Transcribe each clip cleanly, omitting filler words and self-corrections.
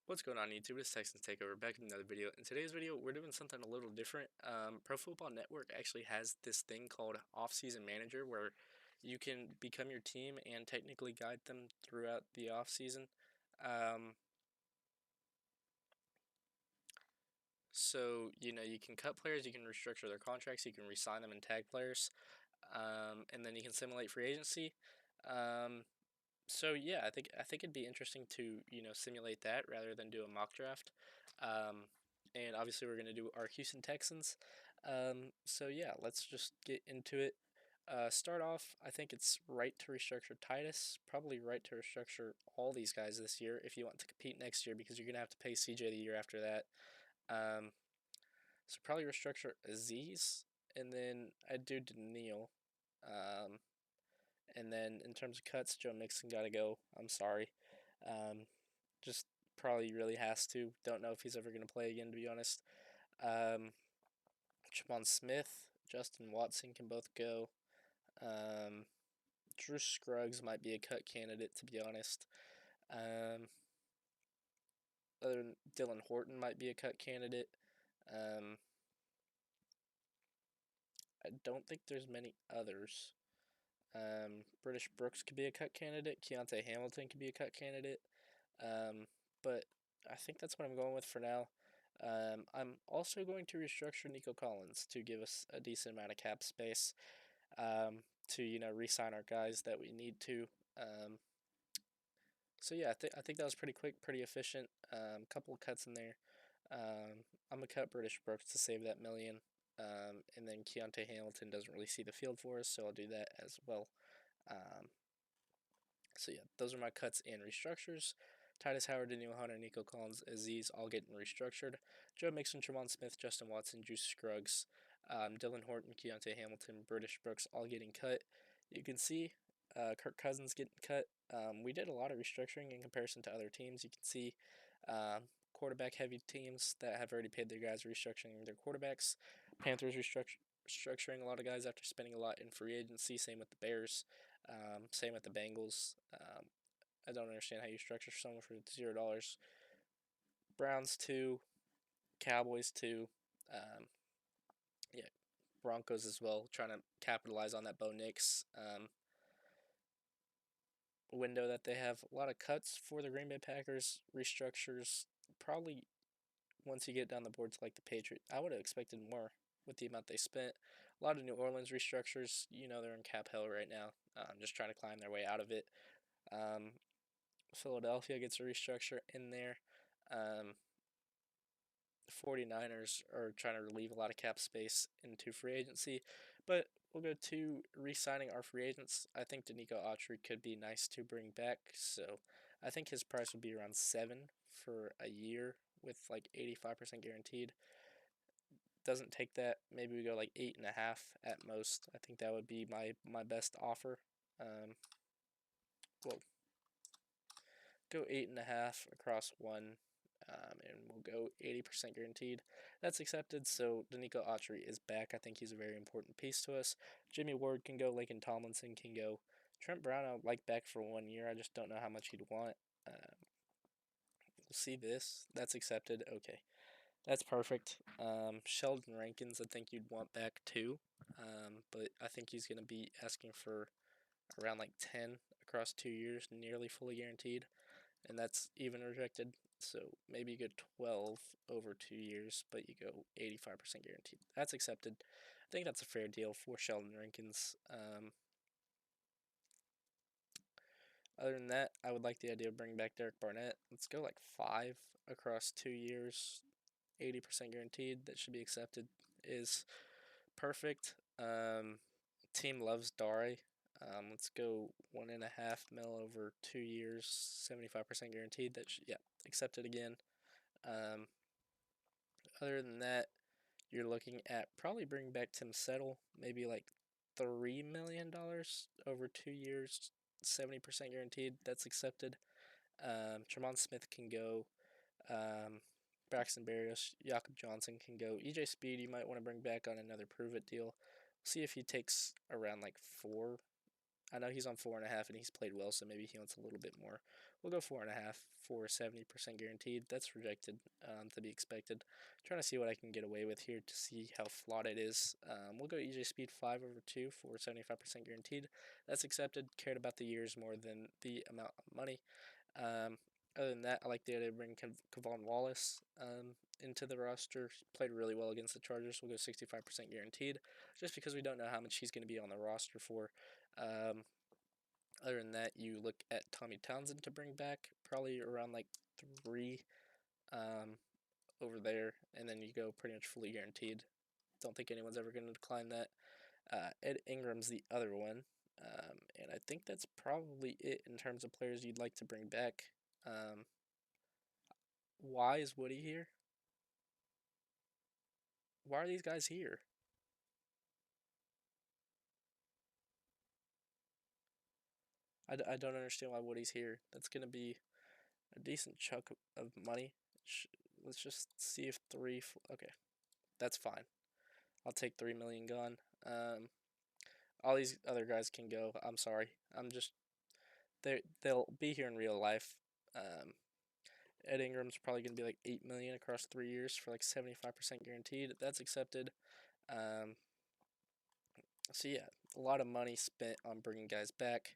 What's going on YouTube? It's Texans Takeover back in another video. In today's video, we're doing something a little different. Pro Football Network actually has this thing called Offseason Manager where you can become your team and technically guide them throughout the offseason. Um, so you can cut players, you can restructure their contracts, you can re-sign them and tag players, and then you can simulate free agency. Um, so yeah, I think it'd be interesting to simulate that rather than do a mock draft. And obviously we're gonna do our Houston Texans. So yeah, let's just get into it. Start off, I think it's right to restructure Titus. Probably right to restructure all these guys this year if you want to compete next year because you're gonna have to pay CJ the year after that. Um, so probably restructure Aziz, and then I'd do Daniil. Um, and then in terms of cuts, Joe Mixon got to go. I'm sorry. Um, just probably really has to. Don't know if he's ever going to play again, to be honest. Um, Javon Smith, Justin Watson can both go. Um, Drew Scruggs might be a cut candidate, to be honest. Um, other than Dylan Horton might be a cut candidate. Um, I don't think there's many others. British Brooks could be a cut candidate. Keontae Hamilton could be a cut candidate. Um, but I think that's what I'm going with for now. I'm also going to restructure Nico Collins to give us a decent amount of cap space to re-sign our guys that we need to. Um, so yeah, I think that was pretty quick, pretty efficient. Couple of cuts in there. I'm gonna cut British Brooks to save that million. And then Keontae Hamilton doesn't really see the field for us, so I'll do that as well. Um, so yeah, those are my cuts and restructures. Titus Howard, Daniel Hunter, Nico Collins, Aziz all getting restructured. Joe Mixon, Trevon Smith, Justin Watson, Juice Scruggs, Dylan Horton, Keontae Hamilton, British Brooks all getting cut. You can see Kirk Cousins getting cut. We did a lot of restructuring in comparison to other teams. You can see quarterback heavy teams that have already paid their guys restructuring their quarterbacks. Panthers restructuring a lot of guys after spending a lot in free agency. Same with the Bears. Same with the Bengals. I don't understand how you structure someone for $0. Browns too, Cowboys too, um, yeah, Broncos as well. Trying to capitalize on that Bo Nix window that they have. A lot of cuts for the Green Bay Packers. Restructures probably once you get down the board to like the Patriots. I would have expected more with the amount they spent. A lot of New Orleans restructures. They're in cap hell right now. Just trying to climb their way out of it. Um, Philadelphia gets a restructure in there. Um, 49ers are trying to relieve a lot of cap space into free agency, but we'll go to re-signing our free agents. I think Danico Autry could be nice to bring back, so I think his price would be around 7 for a year with like 85% guaranteed. Doesn't take that. Maybe we go like 8.5 at most. I think that would be my best offer. Well, go 8.5 across one, and we'll go 80% guaranteed. That's accepted. So Danico Autry is back. I think he's a very important piece to us. Jimmy Ward can go. Laken Tomlinson can go. Trent Brown I would like back for 1 year. I just don't know how much he'd want. We'll see this. That's accepted. Okay. That's perfect. Sheldon Rankins, I think you'd want back too. But I think he's going to be asking for around like 10 across 2 years, nearly fully guaranteed. And that's even rejected. So maybe you go 12 over 2 years, but you go 85% guaranteed. That's accepted. I think that's a fair deal for Sheldon Rankins. Other than that, I would like the idea of bringing back Derek Barnett. Let's go like 5 across 2 years, 80% guaranteed. That should be accepted. Is perfect. Team loves Dare. Let's go 1.5 mil over 2 years, 75% guaranteed. Yeah, accepted again. Um, Other than that, you're looking at probably bringing back Tim Settle, maybe like $3 million over 2 years, 70% guaranteed. That's accepted. Tremont Smith can go. Um, Braxton Berrios, Jakob Johnson can go. EJ Speed, you might want to bring back on another prove it deal. See if he takes around like 4. I know he's on 4.5 and he's played well, so maybe he wants a little bit more. We'll go 4.5 for 70% guaranteed. That's rejected, to be expected. Trying to see what I can get away with here to see how flawed it is. We'll go EJ Speed 5/2 for 75% guaranteed. That's accepted. Cared about the years more than the amount of money. Um, Other than that, I like the idea of bringing Kevon Wallace into the roster. Played really well against the Chargers. We'll go 65% guaranteed, just because we don't know how much he's going to be on the roster for. Um, Other than that, you look at Tommy Townsend to bring back, probably around like three um, over there, and then you go pretty much fully guaranteed. Don't think anyone's ever going to decline that. Ed Ingram's the other one, and I think that's probably it in terms of players you'd like to bring back. Um, why is Woody here? Why are these guys here? I don't understand why Woody's here. That's going to be a decent chunk of money. Let's just see if okay, that's fine. I'll take 3 million gone. All these other guys can go. I'm sorry. I'm just they'll be here in real life. Um, Ed Ingram's probably gonna be like 8 million across 3 years for like 75% guaranteed. That's accepted. Um, so yeah, a lot of money spent on bringing guys back.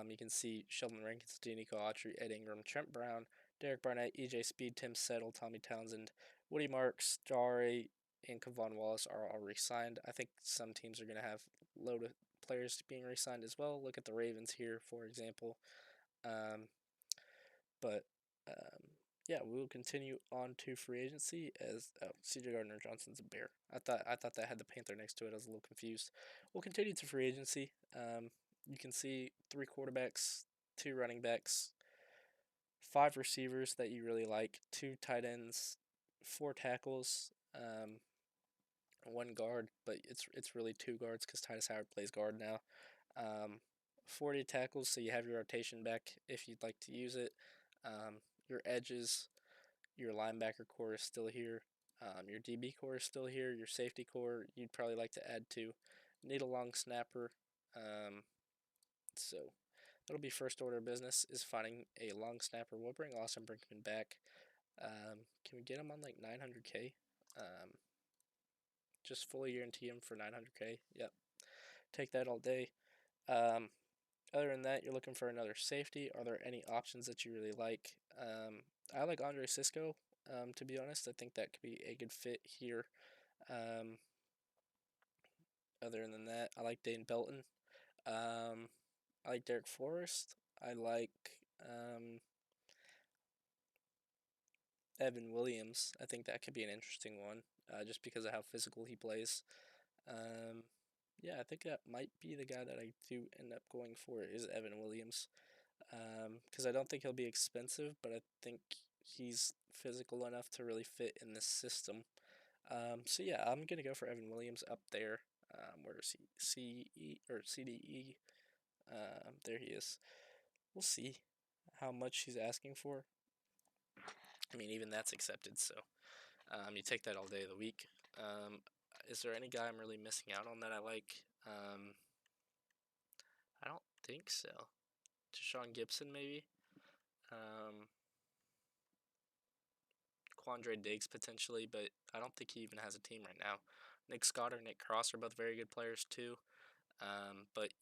You can see Sheldon Rankins, Danico Autry, Ed Ingram, Trent Brown, Derek Barnett, EJ Speed, Tim Settle, Tommy Townsend, Woody Marks, Dare, and Kevon Wallace are all re-signed. I think some teams are going to have a load of players being re-signed as well. Look at the Ravens here, for example. Um, but um, yeah, we will continue on to free agency as CJ Gardner Johnson's a Bear. I thought that had the Panther next to it. I was a little confused. We'll continue to free agency. You can see 3 quarterbacks, 2 running backs, 5 receivers that you really like, 2 tight ends, 4 tackles, 1 guard, but it's really 2 guards because Titus Howard plays guard now. 40 tackles, so you have your rotation back if you'd like to use it. Your edges, your linebacker core is still here. Your DB core is still here. Your safety core, you'd probably like to add to. Need a long snapper. So that'll be first order of business is finding a long snapper. We'll bring Austin Brinkman back. Can we get him on like 900K? Just fully guarantee him for 900K. Yep, take that all day. Um, Other than that, you're looking for another safety. Are there any options that you really like? I like Andre Cisco. To be honest, I think that could be a good fit here. Um, Other than that, I like Dane Belton. Um, I like Derek Forrest. I like um, Evan Williams. I think that could be an interesting one, just because of how physical he plays. Um, yeah, I think that might be the guy that I do end up going for is Evan Williams. Because I don't think he'll be expensive, but I think he's physical enough to really fit in this system. So yeah, I'm gonna go for Evan Williams up there. Where is he? CDE? There he is. We'll see how much he's asking for. I mean, even that's accepted. So you take that all day of the week. Um, is there any guy I'm really missing out on that I like? I don't think so. Deshaun Gibson, maybe. Um, Quandre Diggs potentially, but I don't think he even has a team right now. Nick Scott or Nick Cross are both very good players too. But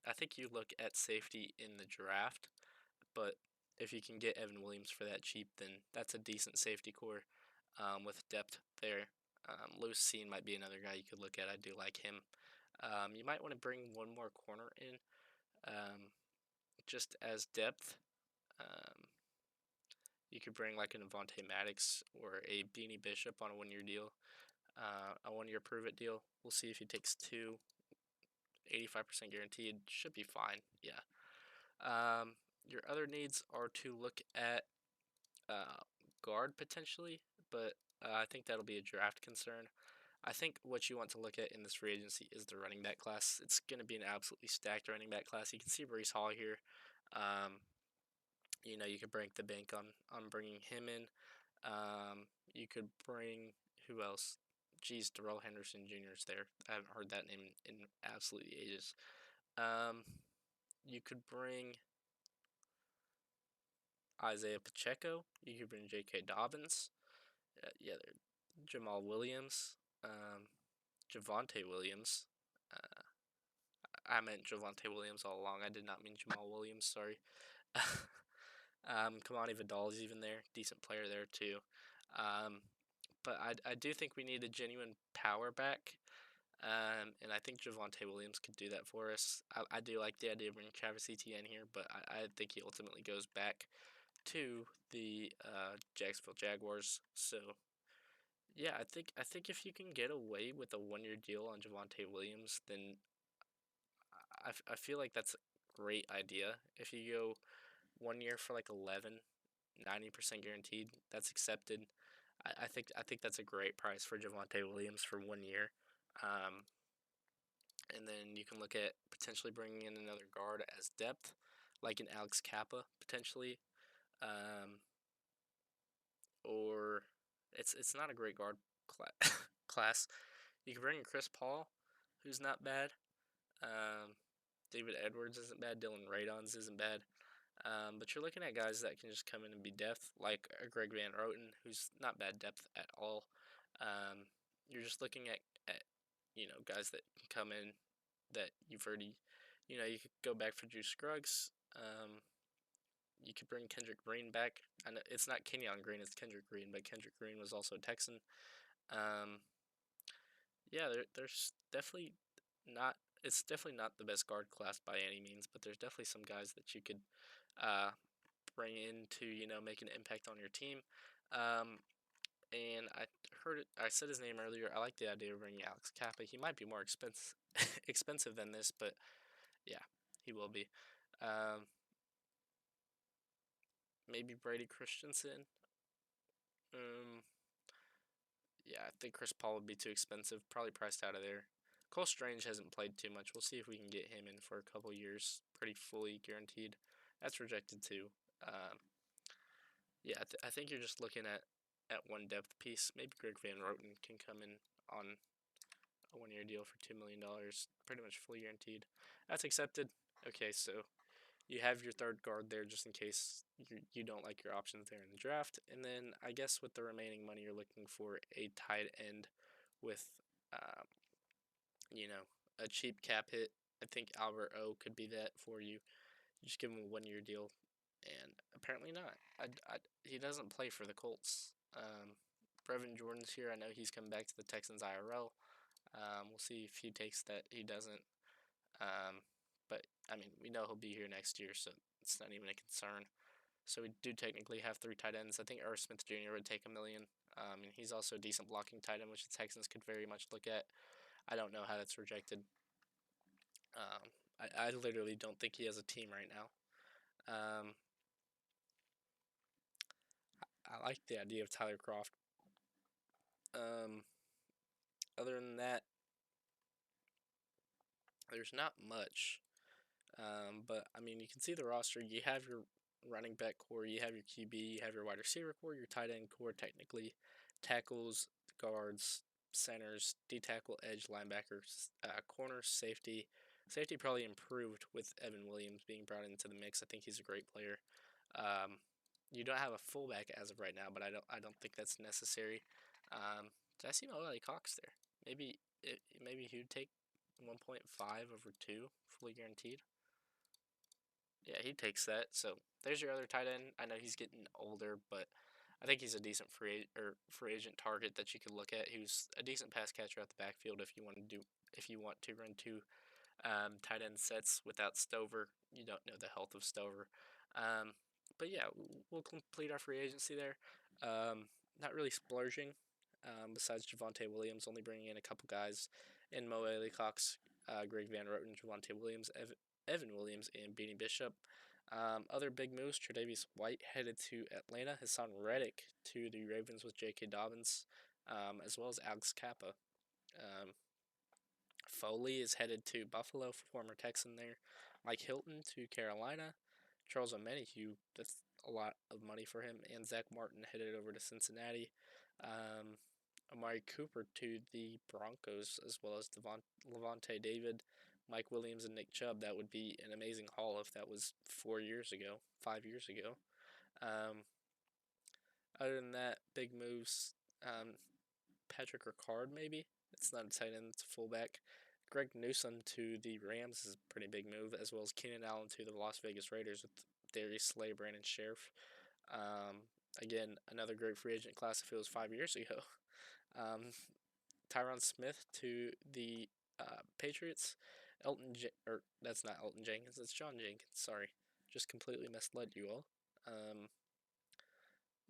I think you look at safety in the draft, but if you can get Evan Williams for that cheap, then that's a decent safety core with depth there. Lewis Cine might be another guy you could look at. I do like him. You might want to bring one more corner in, just as depth. Um, you could bring like an Avonte Maddox or a Beanie Bishop on a 1 year deal, a 1 year prove it deal. We'll see if he takes two. 85% guaranteed should be fine. Yeah. Your other needs are to look at guard potentially, but I think that'll be a draft concern. I think what you want to look at in this free agency is the running back class. It's going to be an absolutely stacked running back class. You can see Brees Hall here. Um, you could break the bank on bringing him in. You could bring who else? Geez, Darrell Henderson Jr. is there. I haven't heard that name in absolutely ages. Um, you could bring Isaiah Pacheco. You could bring J.K. Dobbins. Yeah, Jamal Williams. Um, Javonte Williams. Uh, I meant Javonte Williams all along. I did not mean Jamal Williams. Sorry. Kamani Vidal's even there. Decent player there too. Um, but I do think we need a genuine power back. And I think Javonte Williams could do that for us. I do like the idea of bringing Travis Etienne here, but I think he ultimately goes back to the Jacksonville Jaguars. So yeah, I think if you can get away with a 1 year deal on Javonte Williams, then I feel like that's a great idea. If you go 1 year for like 90% guaranteed, that's accepted. I think that's a great price for Javonte Williams for 1 year. Um, and then you can look at potentially bringing in another guard as depth, like an Alex Kappa potentially, um, or it's not a great guard class. You can bring in Chris Paul, who's not bad. Um, David Edwards isn't bad. Dylan Radons isn't bad. But you're looking at guys that can just come in and be depth, like Greg Van Roten, who's not bad depth at all. You're just looking at guys that can come in that you've already, you could go back for Drew Scruggs. You could bring Kendrick Green back. I know it's not Kenyon Green, it's Kendrick Green, but Kendrick Green was also a Texan. Um, yeah, there's definitely not. It's definitely not the best guard class by any means, but there's definitely some guys that you could uh, bring in to make an impact on your team. Um, and I heard it. I said his name earlier. I like the idea of bringing Alex Kappa. He might be more expensive than this, but yeah, he will be. Um, Maybe Brady Christensen. Um, yeah, I think Chris Paul would be too expensive. Probably priced out of there. Cole Strange hasn't played too much. We'll see if we can get him in for a couple years, pretty fully guaranteed. That's rejected too. Um, yeah, I think you're just looking at one depth piece. Maybe Greg Van Roten can come in on a 1 year deal for $2 million, pretty much fully guaranteed. That's accepted. Okay, so you have your third guard there just in case you don't like your options there in the draft. And then I guess with the remaining money, you're looking for a tight end with, um, you know, a cheap cap hit. I think Albert O could be that for you. You just give him a 1 year deal, and apparently not. He doesn't play for the Colts. Brevin Jordan's here. I know he's coming back to the Texans IRL. We'll see if he takes that. He doesn't. But I mean, we know he'll be here next year, so it's not even a concern. So we do technically have three tight ends. I think Irv Smith Jr. would take $1 million. And he's also a decent blocking tight end, which the Texans could very much look at. I don't know how that's rejected. I literally don't think he has a team right now. Um, I like the idea of Tyler Kroft. Um, Other than that, there's not much. But I mean, you can see the roster. You have your running back core, you have your QB, you have your wide receiver core, your tight end core, technically, tackles, guards, centers, D tackle, edge, linebackers, corners, safety. Safety probably improved with Evan Williams being brought into the mix. I think he's a great player. Um, you don't have a fullback as of right now, but I don't think that's necessary. Did I see Mo Cox there? Maybe he would take 1.5 over 2 fully guaranteed. Yeah, he takes that. So there's your other tight end. I know he's getting older, but I think he's a decent free agent target that you could look at. He was a decent pass catcher out the backfield if you want to run two tight end sets without Stover. You don't know the health of Stover. But yeah, we'll complete our free agency there. Not really splurging. Besides Javonte Williams, only bringing in a couple guys in Mo Cox, Greg Van Roten, Javonte Williams, Evan Williams, and Beanie Bishop. Other big moves: Tre'Davious White headed to Atlanta. His son Reddick to the Ravens with J.K. Dobbins, as well as Alex Kappa. Um, Foley is headed to Buffalo, former Texan there. Mike Hilton to Carolina. Charles Omenihu, that's a lot of money for him. And Zach Martin headed over to Cincinnati. Amari Cooper to the Broncos, as well as Levante David, Mike Williams, and Nick Chubb. That would be an amazing haul if that was 4 years ago, 5 years ago. Um, Other than that, big moves. Patrick Ricard, maybe. It's not a tight end, it's a fullback. Greg Newsome to the Rams is a pretty big move, as well as Keenan Allen to the Las Vegas Raiders with Darius Slay, Brandon Sheriff. Um, Again, another great free agent class if it was 5 years ago. Um, Tyron Smith to the Patriots. Or that's not Elton Jenkins, that's John Jenkins. Sorry, just completely misled you all. Um,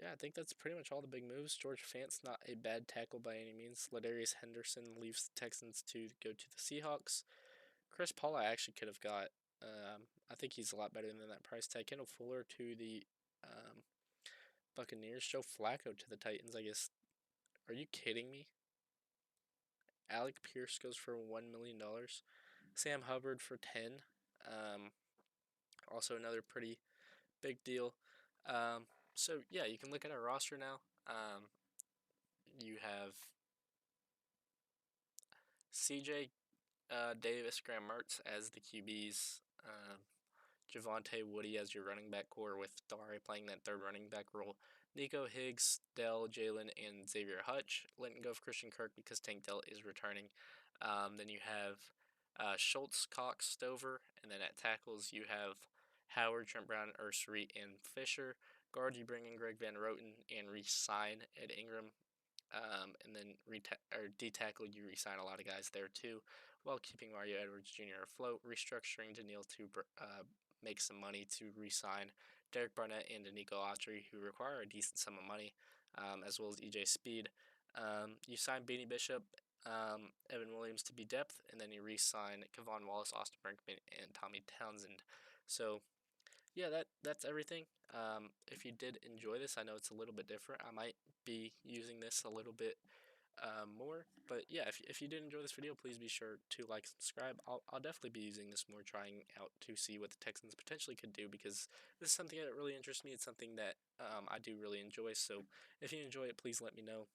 yeah, I think that's pretty much all the big moves. George Fant's not a bad tackle by any means. Ladarius Henderson leaves the Texans to go to the Seahawks. Chris Paul, I actually could have got. I think he's a lot better than that price tag. Kendall Fuller to the um, Buccaneers. Joe Flacco to the Titans. I guess. Are you kidding me? Alec Pierce goes for $1 million. Sam Hubbard for 10. Um, Also another pretty big deal. So yeah, you can look at our roster now. You have CJ Davis, Graham Mertz as the QBs. Javonte Woody as your running back core with Dare playing that third running back role. Nico Higgs, Dell, Jalen, and Xavier Hutch. Letting go of Christian Kirk because Tank Dell is returning. Then you have Schultz, Cox, Stover, and then at tackles you have Howard, Trent Brown, Ursary, and Fisher. Guard, you bring in Greg Van Roten and re-sign Ed Ingram. And then D-tackle, you re-sign a lot of guys there too, while keeping Mario Edwards Jr. afloat, restructuring Daniil to make some money to re-sign Derek Barnett and Nico Autry, who require a decent sum of money, as well as EJ Speed. You sign Beanie Bishop, Evan Williams to be depth, and then you re-sign Kevon Wallace, Austin Brinkman, and Tommy Townsend. So yeah, that's everything. If you did enjoy this, I know it's a little bit different. I might be using this a little bit more, but yeah, if you did enjoy this video, please be sure to like and subscribe. I'll definitely be using this more, trying out to see what the Texans potentially could do, because this is something that really interests me. It's something that I do really enjoy. So if you enjoy it, please let me know.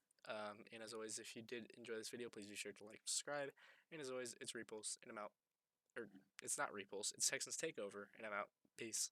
And as always, if you did enjoy this video, please be sure to like and subscribe. And as always, it's Repulse, and I'm out. Or it's not Repulse, it's Texans Takeover, and I'm out. Peace.